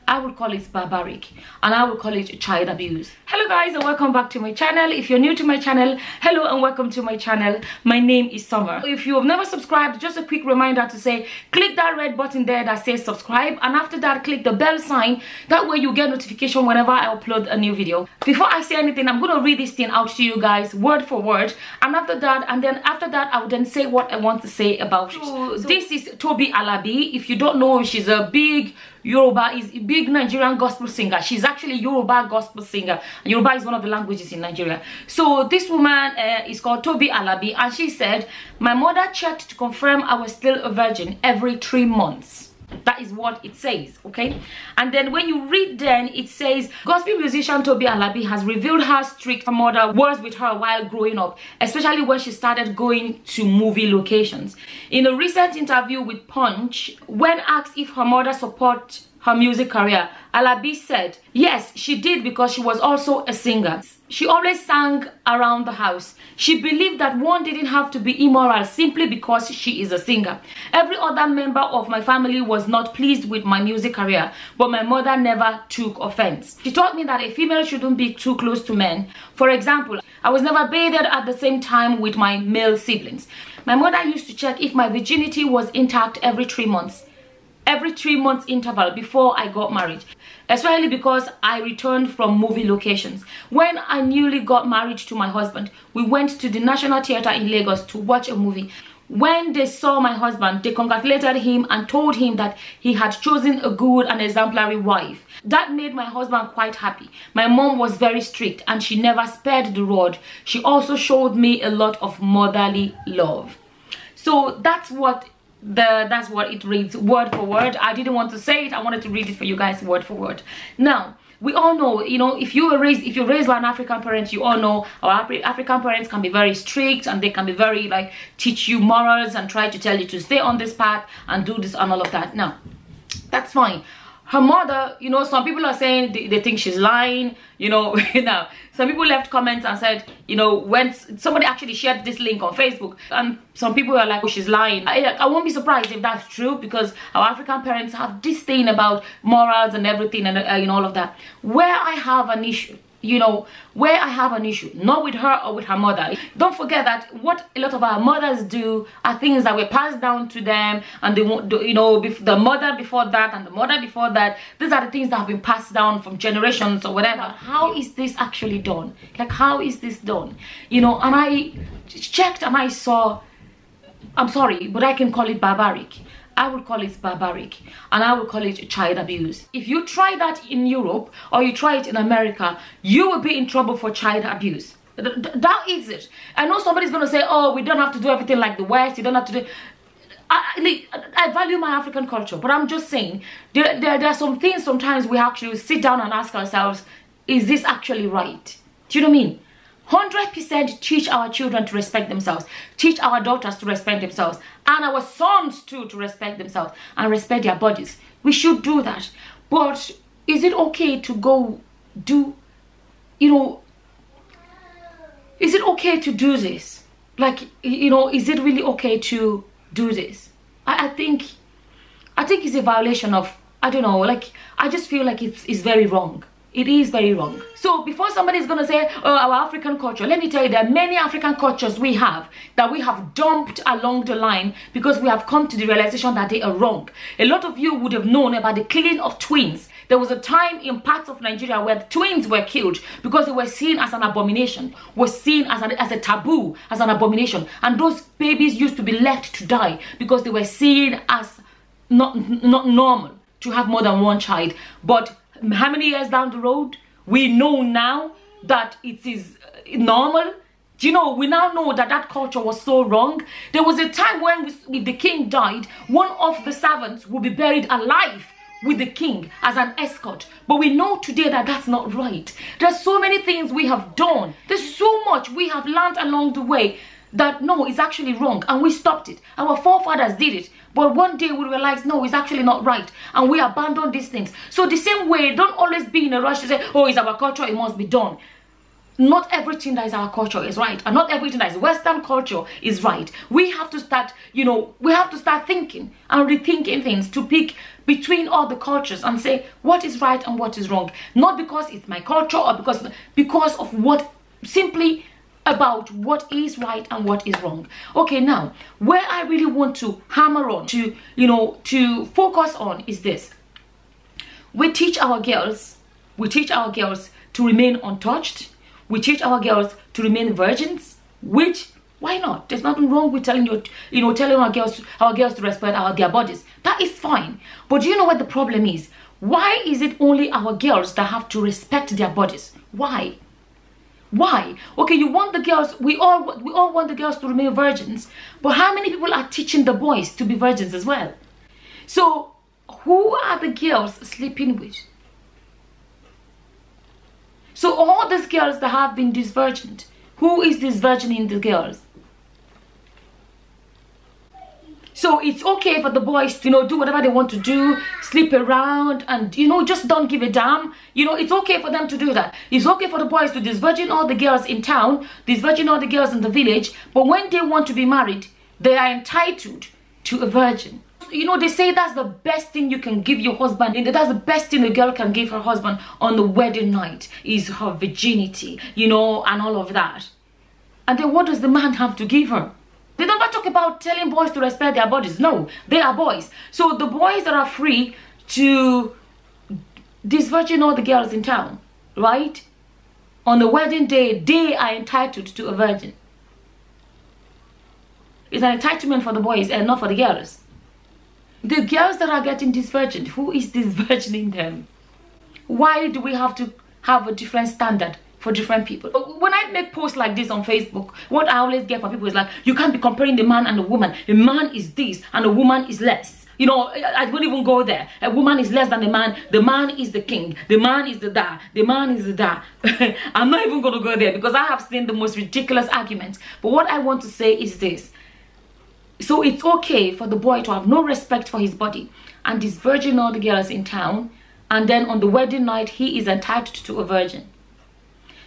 I would call it barbaric, and I would call it child abuse. Hello guys, and welcome back to my channel. If you're new to my channel, hello and welcome to my channel. My name is Summer. If you have never subscribed, just a quick reminder to say click that red button there that says subscribe, and after that click the bell sign. That way you get notification whenever I upload a new video. Before I say anything, I'm going to read this thing out to you guys word for word, and after that I will then say what I want to say about it. So this is Tobi Alabi. If you don't know, she's a big big Nigerian gospel singer. She's actually Yoruba gospel singer. Yoruba is one of the languages in Nigeria. So this woman is called Tobi Alabi, and she said, my mother checked to confirm I was still a virgin every 3 months. That is what it says, okay? And then when you read, then it says gospel musician Tobi Alabi has revealed how strict her mother was with her while growing up, especially when she started going to movie locations. In a recent interview with Punch, when asked if her mother supported her music career, Alabi said yes, she did, because she was also a singer. She always sang around the house. She believed that one didn't have to be immoral simply because she is a singer. Every other member of my family was not pleased with my music career, but my mother never took offense. She taught me that a female shouldn't be too close to men. For example, I was never bathed at the same time with my male siblings. My mother used to check if my virginity was intact every 3 months. Every 3 months interval before I got married, especially because I returned from movie locations. When I newly got married to my husband, we went to the National Theatre in Lagos to watch a movie. When they saw my husband, they congratulated him and told him that he had chosen a good and exemplary wife. That made my husband quite happy. My mom was very strict and she never spared the rod. She also showed me a lot of motherly love. So that's what it reads word for word. I didn't want to say it. I wanted to read it for you guys word for word. Now, we all know, you know, if you're raised by an African parent, you all know our African parents can be very strict, and they can be very, like, teach you morals and try to tell you to stay on this path and do this and all of that. Now, that's fine. Her mother, you know, some people are saying they think she's lying, you know. Now, some people left comments and said, you know, when somebody actually shared this link on Facebook, and some people are like, oh, she's lying. I won't be surprised if that's true, because our African parents have this thing about morals and everything, and you know, all of that. Where I have an issue, you know, where I have an issue, not with her or with her mother. Don't forget that what a lot of our mothers do are things that were passed down to them, and they won't do, you know, the mother before that and the mother before that. These are the things that have been passed down from generations or whatever. How is this actually done? Like, how is this done? You know, and I checked and I saw, I'm sorry, but I can call it barbaric. I would call it barbaric, and I would call it child abuse. If you try that in Europe or you try it in America, you will be in trouble for child abuse. That is it. I know somebody's going to say, oh, we don't have to do everything like the West. You don't have to do... I value my African culture, but I'm just saying, there are some things sometimes we actually sit down and ask ourselves, is this actually right? Do you know what I mean? 100% teach our children to respect themselves, teach our daughters to respect themselves, and our sons too to respect themselves and respect their bodies. We should do that. But is it okay to go do, you know, is it okay to do this? Like, you know, is it really okay to do this? I think it's a violation of, I don't know, like, I just feel like it's very wrong. It is very wrong. So before somebody is going to say, oh, our African culture, let me tell you, there are many African cultures we have that we have dumped along the line because we have come to the realization that they are wrong. A lot of you would have known about the killing of twins. There was a time in parts of Nigeria where twins were killed because they were seen as an abomination, were seen as a taboo, as an abomination. And those babies used to be left to die because they were seen as not normal to have more than one child. But how many years down the road, we know now that it is normal. Do you know, we now know that that culture was so wrong. There was a time when if the king died, one of the servants would be buried alive with the king as an escort. But we know today that that's not right. There's so many things we have done. There's so much we have learned along the way that no, it's actually wrong, and we stopped it. Our forefathers did it, but one day we realized no, it's actually not right, and we abandoned these things. So the same way, don't always be in a rush to say, oh, it's our culture, it must be done. not everything that is our culture is right, and not everything that is Western culture is right. We have to start, you know, we have to start thinking and rethinking things to pick between all the cultures and say what is right and what is wrong. Not because it's my culture or because of what, simply about what is right and what is wrong. Okay, now where I really want to hammer on, to, you know, to focus on is this. We teach our girls to remain untouched. We teach our girls to remain virgins, which, why not? There's nothing wrong with telling our girls to respect their bodies. That is fine. But do you know what the problem is? Why is it only our girls that have to respect their bodies? Why? Why? Okay, you want the girls, we all want the girls to remain virgins, but how many people are teaching the boys to be virgins as well? So who are the girls sleeping with? So all these girls that have been disvirgined, who is disvirgining the girls? So it's okay for the boys to, you know, do whatever they want to do, sleep around, and, you know, just don't give a damn. You know, it's okay for them to do that. It's okay for the boys to disvirgin all the girls in town, disvirgin all the girls in the village, but when they want to be married, they are entitled to a virgin. You know, they say that's the best thing you can give your husband. That's the best thing a girl can give her husband on the wedding night, is her virginity, you know, and all of that. And then what does the man have to give her? They never talk about telling boys to respect their bodies. No, they are boys. So the boys that are free to disvirgin all the girls in town, right? On the wedding day, they are entitled to a virgin. It's an entitlement for the boys and not for the girls. The girls that are getting disvirgined, who is disvirgining them? Why do we have to have a different standard for different people? When I make posts like this on Facebook, what I always get from people is like, you can't be comparing the man and the woman. A man is this and a woman is less. You know, I won't even go there. A woman is less than a man. The man is the king. The man is the da. The man is the da. I'm not even going to go there because I have seen the most ridiculous arguments. But what I want to say is this. So it's okay for the boy to have no respect for his body and disvirgin all the girls in town, and then on the wedding night he is entitled to a virgin.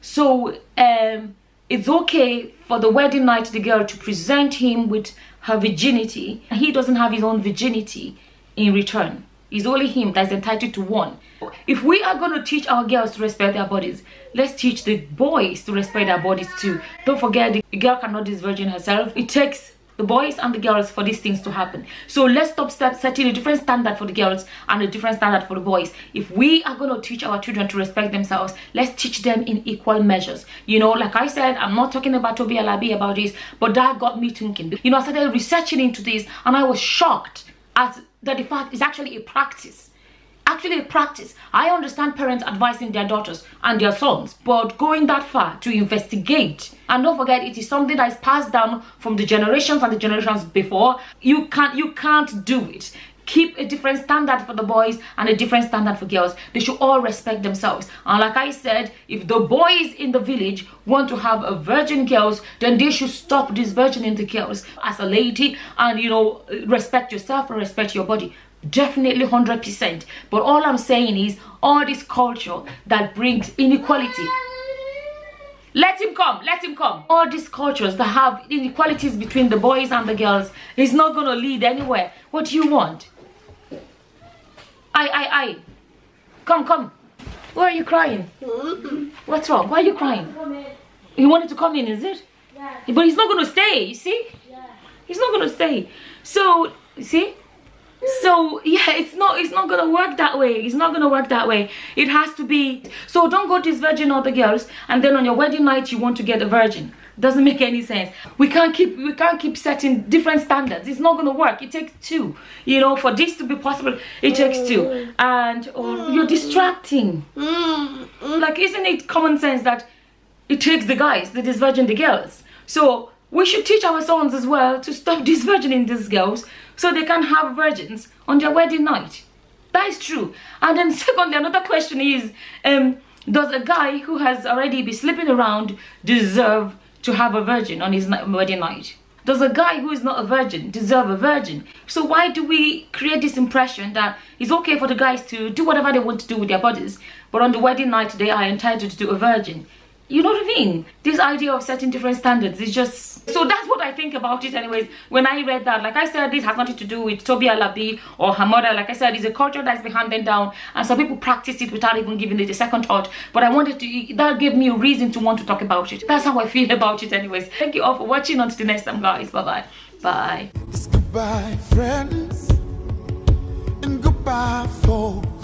So it's okay for the wedding night the girl to present him with her virginity. He doesn't have his own virginity in return. It's only him that's entitled to one. If we are going to teach our girls to respect their bodies, let's teach the boys to respect their bodies too. Don't forget, the girl cannot disvirgin herself. It takes the boys and the girls for these things to happen. So let's stop setting a different standard for the girls and a different standard for the boys. If we are going to teach our children to respect themselves, let's teach them in equal measures. You know, like I said, I'm not talking about Toby Alabi about this, but that got me thinking. You know, I started researching into this and I was shocked at that the fact is actually a practice. Actually a practice. I understand parents advising their daughters and their sons, but going that far to investigate, and don't forget, it is something that is passed down from the generations and the generations before. You can't do it. Keep a different standard for the boys and a different standard for girls. They should all respect themselves. And like I said, if the boys in the village want to have a virgin girls, then they should stop disvirgining the girls as a lady, and, you know, respect yourself and respect your body. Definitely 100%. But all I'm saying is, all this culture that brings inequality, let him come, let him come. All these cultures that have inequalities between the boys and the girls is not going to lead anywhere. What do you want? Come. Why are you crying? What's wrong? Why are you crying? You wanted to come in, is it? Yeah. But he's not going to stay, you see? Yeah. He's not going to stay. So, see? So yeah, it's not gonna work that way. It's not gonna work that way. It has to be. So don't go disvirgin all the girls and then on your wedding night you want to get a virgin. Doesn't make any sense. We can't keep setting different standards. It's not gonna work. It takes two. You know, for this to be possible, it takes two. And you're distracting. Like, isn't it common sense that it takes the guys that disvirgin the girls? So we should teach our sons as well to stop disvirgining these girls so they can have virgins on their wedding night. That is true. And then secondly, another question is, does a guy who has already been sleeping around deserve to have a virgin on his wedding night? Does a guy who is not a virgin deserve a virgin? So why do we create this impression that it's okay for the guys to do whatever they want to do with their bodies, but on the wedding night they are entitled to a virgin? You know what I mean? This idea of setting different standards is just... So that's what I think about it anyways. When I read that, like I said, this has nothing to do with Tobi Alabi or her mother. Like I said, it's a culture that's been handed down, and some people practice it without even giving it a second thought. But I wanted to... That gave me a reason to want to talk about it. That's how I feel about it anyways. Thank you all for watching. Until the next time, guys. Bye-bye. Bye. It's goodbye, friends, and goodbye, folks.